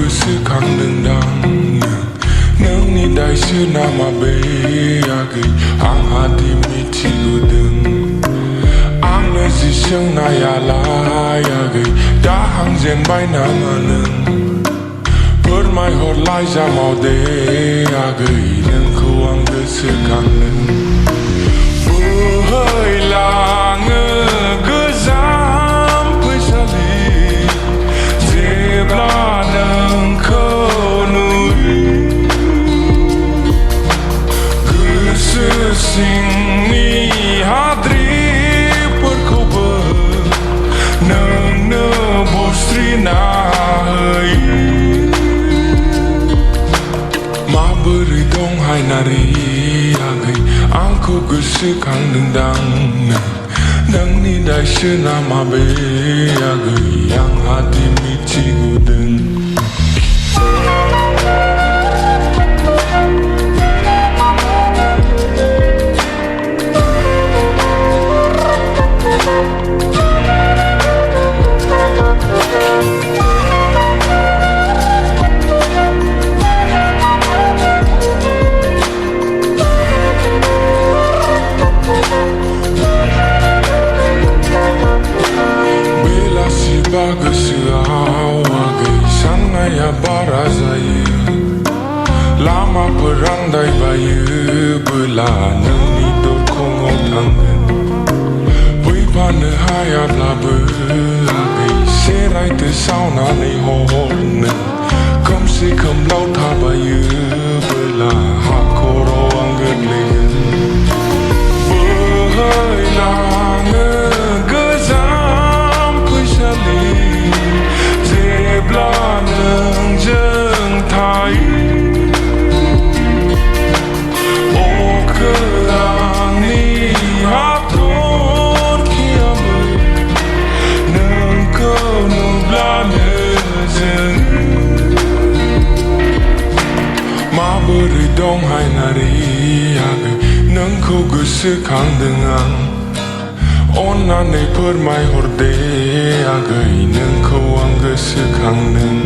गोसोखांदोंदां नोंनि दायसो नामा बे आगै आंहादि मिथिबोदों आंनो जि सोंनायालाय आगै दा हांजेनबाय नामा नों फोरमायहरलाय जामाव दे आगै नोंखौ आं गोसोखांदों बोहैलाङो गोजाम फैसालि जेब्ला नोंखौ नुयो गोसो सिंनि हाद्रिफोरखौबो नोंनो बुस्रिना होयो माबोरै दं हायनारि आगै आंखौ गोसोखांदोंदां नोंनि दायसो नामा बे आगै आंहादि मिथिबोदों गोसोआव आगै साननाया बारा जायो लामाफोर आन्दायबायोबोला नोंनि दरखङाव थांगोन फैफानो हायाब्लाबो आगै सेरायथो सावनानै हरनो खोमसि खोमलाव थाबायोबोला हाखराव आं गोग्लैगोन बोहैलाङो गोजाम फैसालि जेब्ला नोंजों थायो अखोरांनि हाथरखियाबो नोंखौ नुब्लानो जों माबोरै दं हायनारि आगै नोंखौ गोसोखांदों आं अन्नानै फोरमायहर दे आगै नोंखौ आं गोसोखांदों